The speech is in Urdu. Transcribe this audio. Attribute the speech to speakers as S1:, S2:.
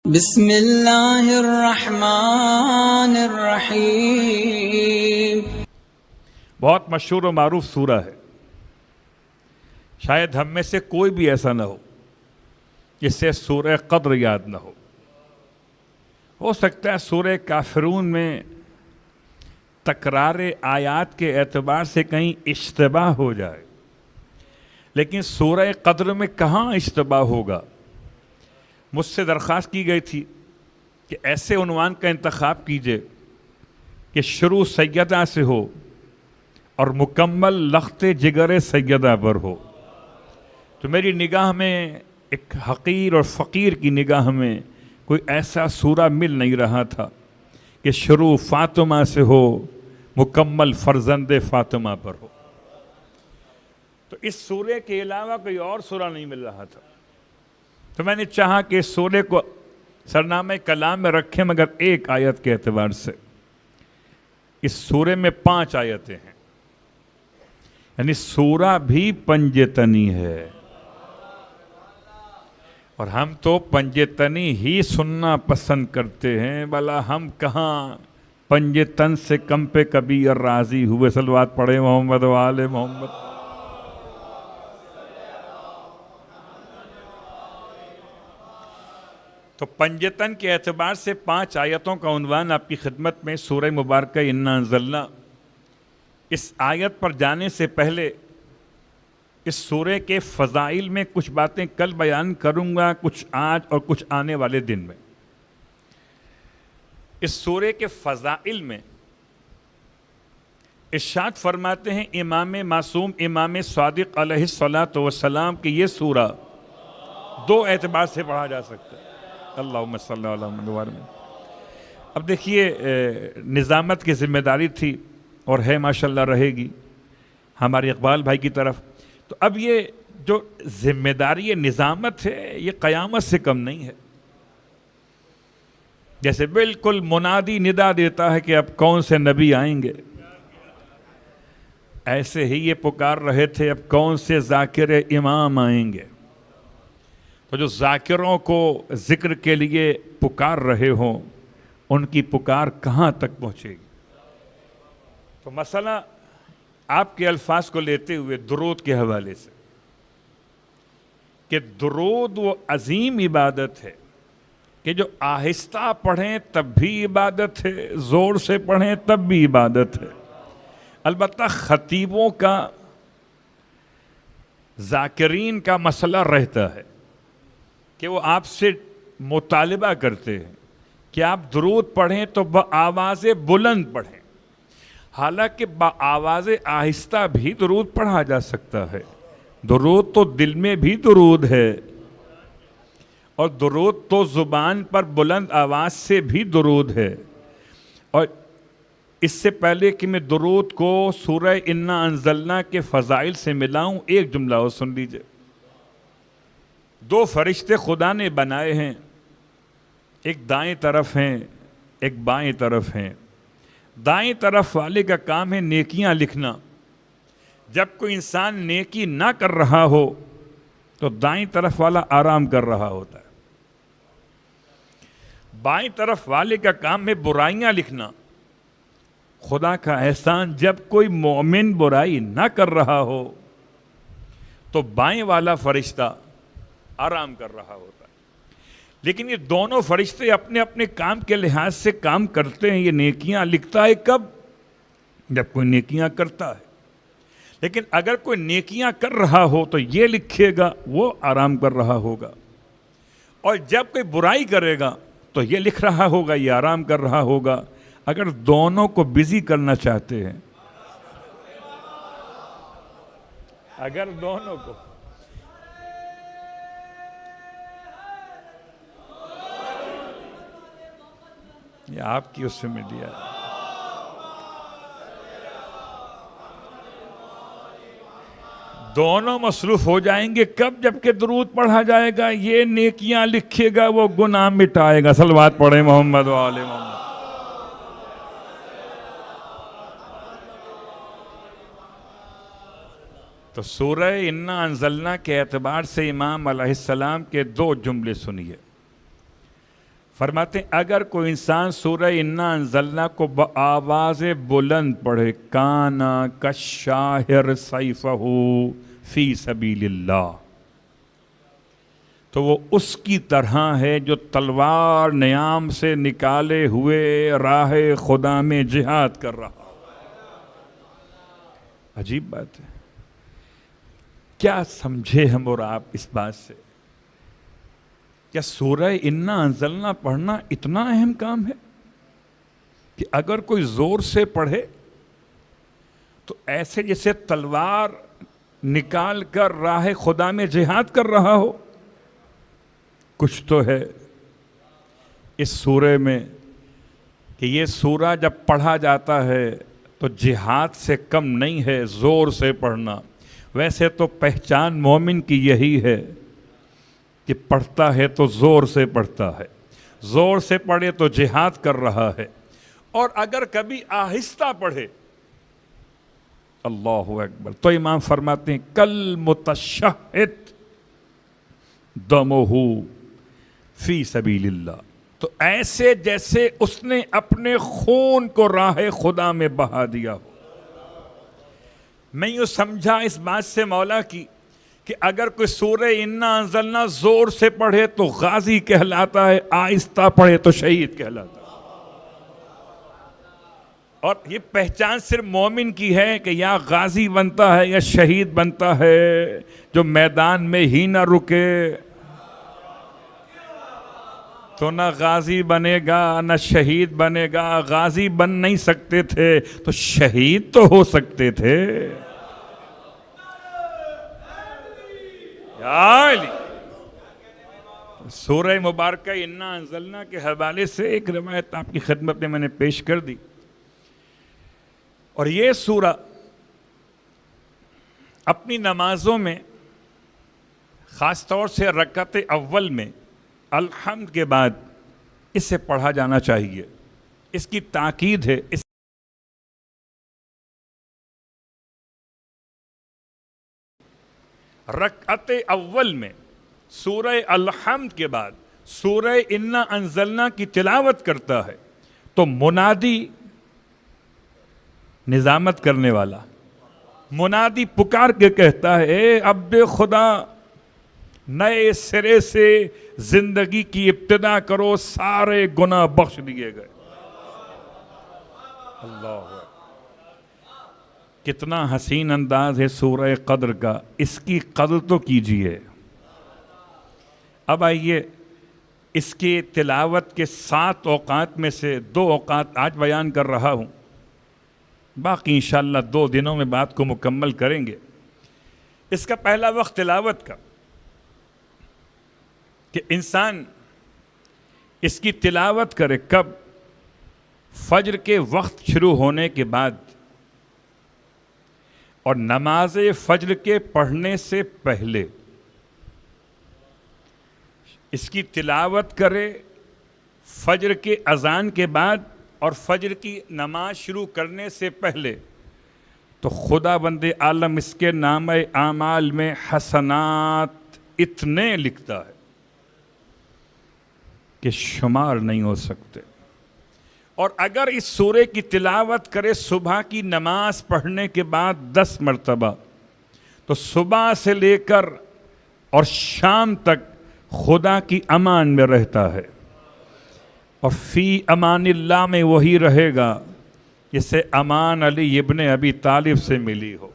S1: بسم اللہ الرحمن الرحیم۔
S2: بہت مشہور و معروف سورہ ہے۔ شاید ہم میں سے کوئی بھی ایسا نہ ہو جس سے سورہ قدر یاد نہ ہو سکتا ہے سورہ کافرون میں تکرار آیات کے اعتبار سے کہیں اشتباہ ہو جائے، لیکن سورہ قدر میں کہاں اشتباہ ہوگا؟ مجھ سے درخواست کی گئی تھی کہ ایسے عنوان کا انتخاب کیجئے کہ شروع سیدہ سے ہو اور مکمل لخت جگر سیدہ پر ہو، تو میری نگاہ میں ایک حقیر اور فقیر کی نگاہ میں کوئی ایسا سورہ مل نہیں رہا تھا کہ شروع فاطمہ سے ہو، مکمل فرزند فاطمہ پر ہو۔ تو اس سورہ کے علاوہ کوئی اور سورہ نہیں مل رہا تھا، تو میں نے چاہا کہ اس سورہ کو سرنامہ کلام میں رکھیں، مگر ایک آیت کے اعتبار سے۔ اس سورہ میں 5 آیتیں ہیں، یعنی سورہ بھی پنجتنی ہے، اور ہم تو پنجتنی ہی سننا پسند کرتے ہیں، بھلا ہم کہاں پنجتن سے کم پہ کبھی اور راضی ہوئے۔ صلوات پڑھے محمد و آل محمد۔ تو پنجتن کے اعتبار سے 5 آیتوں کا عنوان آپ کی خدمت میں سورہ مبارکہ انا انزلنا۔ اس آیت پر جانے سے پہلے اس سورہ کے فضائل میں کچھ باتیں کل بیان کروں گا، کچھ آج اور کچھ آنے والے دن میں۔ اس سورہ کے فضائل میں ارشاد فرماتے ہیں امام معصوم امام صادق علیہ السلام کہ یہ سورہ 2 اعتبار سے پڑھا جا سکتا ہے۔ اللہم صلی اللہ علیہ وسلم۔ اب دیکھیے، نظامت کی ذمہ داری تھی اور ہے ماشاءاللہ رہے گی ہمارے اقبال بھائی کی طرف، تو اب یہ جو ذمہ داری نظامت ہے یہ قیامت سے کم نہیں ہے۔ جیسے بالکل منادی ندا دیتا ہے کہ اب کون سے نبی آئیں گے، ایسے ہی یہ پکار رہے تھے اب کون سے ذاکر امام آئیں گے۔ تو جو ذاکروں کو ذکر کے لیے پکار رہے ہوں ان کی پکار کہاں تک پہنچے گی؟ تو مسئلہ آپ کے الفاظ کو لیتے ہوئے درود کے حوالے سے، کہ درود وہ عظیم عبادت ہے کہ جو آہستہ پڑھیں تب بھی عبادت ہے، زور سے پڑھیں تب بھی عبادت ہے۔ البتہ خطیبوں کا، ذاکرین کا مسئلہ رہتا ہے کہ وہ آپ سے مطالبہ کرتے ہیں کہ آپ درود پڑھیں تو بآواز بلند پڑھیں، حالانکہ بآواز آہستہ بھی درود پڑھا جا سکتا ہے۔ درود تو دل میں بھی درود ہے، اور درود تو زبان پر بلند آواز سے بھی درود ہے۔ اور اس سے پہلے کہ میں درود کو سورہ انا انزلنا کے فضائل سے ملاؤں، ایک جملہ اور سن لیجئے۔ 2 فرشتے خدا نے بنائے ہیں، ایک دائیں طرف ہیں ایک بائیں طرف ہیں۔ دائیں طرف والے کا کام ہے نیکیاں لکھنا۔ جب کوئی انسان نیکی نہ کر رہا ہو تو دائیں طرف والا آرام کر رہا ہوتا ہے۔ بائیں طرف والے کا کام ہے برائیاں لکھنا۔ خدا کا احسان، جب کوئی مومن برائی نہ کر رہا ہو تو بائیں والا فرشتہ آرام کر رہا ہوتا ہے۔ لیکن یہ دونوں فرشتے اپنے اپنے کام کے لحاظ سے کام کرتے ہیں۔ یہ نیکیاں لکھتا ہے کب؟ جب کوئی نیکیاں کرتا ہے۔ لیکن اگر کوئی نیکیاں کر رہا ہو تو یہ لکھے گا، وہ آرام کر رہا ہوگا، اور جب کوئی برائی کرے گا تو یہ لکھ رہا ہوگا، یہ آرام کر رہا ہوگا۔ اگر دونوں کو بزی کرنا چاہتے ہیں، اگر دونوں کو یہ آپ کی اس سے ملی ہے، دونوں مصروف ہو جائیں گے کب؟ جب کہ درود پڑھا جائے گا، یہ نیکیاں لکھے گا، وہ گناہ مٹائے گا۔ صلوات پڑھیں محمد و آل محمد۔ تو سورہ انا انزلنا کے اعتبار سے امام علیہ السلام کے 2 جملے سنیے۔ فرماتے ہیں اگر کوئی انسان سورہ انا انزلنا کو بآواز بلند پڑھے کانا کالشاہر سیفہ فی سبیل اللہ، تو وہ اس کی طرح ہے جو تلوار نیام سے نکالے ہوئے راہ خدا میں جہاد کر رہا۔ عجیب بات ہے، کیا سمجھے ہم اور آپ اس بات سے؟ کیا سورہ انا انزلنا پڑھنا اتنا اہم کام ہے کہ اگر کوئی زور سے پڑھے تو ایسے جیسے تلوار نکال کر راہ خدا میں جہاد کر رہا ہو؟ کچھ تو ہے اس سورے میں کہ یہ سورہ جب پڑھا جاتا ہے تو جہاد سے کم نہیں ہے زور سے پڑھنا۔ ویسے تو پہچان مومن کی یہی ہے کہ پڑھتا ہے تو زور سے پڑھتا ہے، زور سے پڑھے تو جہاد کر رہا ہے، اور اگر کبھی آہستہ پڑھے اللہ اکبر تو امام فرماتے ہیں کل متشہد دمہ فی سبیل اللہ، تو ایسے جیسے اس نے اپنے خون کو راہ خدا میں بہا دیا ہو۔ میں یوں سمجھا اس بات سے مولا کی کہ اگر کوئی سورہ انا انزلنا زور سے پڑھے تو غازی کہلاتا ہے، آہستہ پڑھے تو شہید کہلاتا ہے۔ اور یہ پہچان صرف مومن کی ہے کہ یا غازی بنتا ہے یا شہید بنتا ہے، جو میدان میں ہی نہ رکے تو نہ غازی بنے گا نہ شہید بنے گا۔ غازی بن نہیں سکتے تھے تو شہید تو ہو سکتے تھے۔ یا علی، سورہ مبارکہ انا انزلنا کے حوالے سے ایک روایت آپ کی خدمت میں نے پیش کر دی، اور یہ سورہ اپنی نمازوں میں خاص طور سے رکعت اول میں الحمد کے بعد اسے پڑھا جانا چاہیے۔ اس کی تاکید ہے، اس رکعت اول میں سورہ الحمد کے بعد سورہ انا انزلنا کی تلاوت کرتا ہے تو منادی، نظامت کرنے والا منادی پکار کے کہتا ہے اے عبد خدا، نئے سرے سے زندگی کی ابتدا کرو، سارے گناہ بخش دیے گئے۔ اللہ، کتنا حسین انداز ہے سورہ قدر کا، اس کی قدر تو کیجئے۔ اب آئیے اس کی تلاوت کے 7 اوقات میں سے 2 اوقات آج بیان کر رہا ہوں، باقی انشاءاللہ 2 دنوں میں بات کو مکمل کریں گے۔ اس کا پہلا وقت تلاوت کا کہ انسان اس کی تلاوت کرے کب؟ فجر کے وقت شروع ہونے کے بعد اور نماز فجر کے پڑھنے سے پہلے اس کی تلاوت کرے، فجر کے اذان کے بعد اور فجر کی نماز شروع کرنے سے پہلے، تو خدا بند عالم اس کے نامہ اعمال میں حسنات اتنے لکھتا ہے کہ شمار نہیں ہو سکتے۔ اور اگر اس سورے کی تلاوت کرے صبح کی نماز پڑھنے کے بعد 10 مرتبہ، تو صبح سے لے کر اور شام تک خدا کی امان میں رہتا ہے، اور فی امان اللہ میں وہی رہے گا جسے امان علی ابن ابی طالب سے ملی ہو۔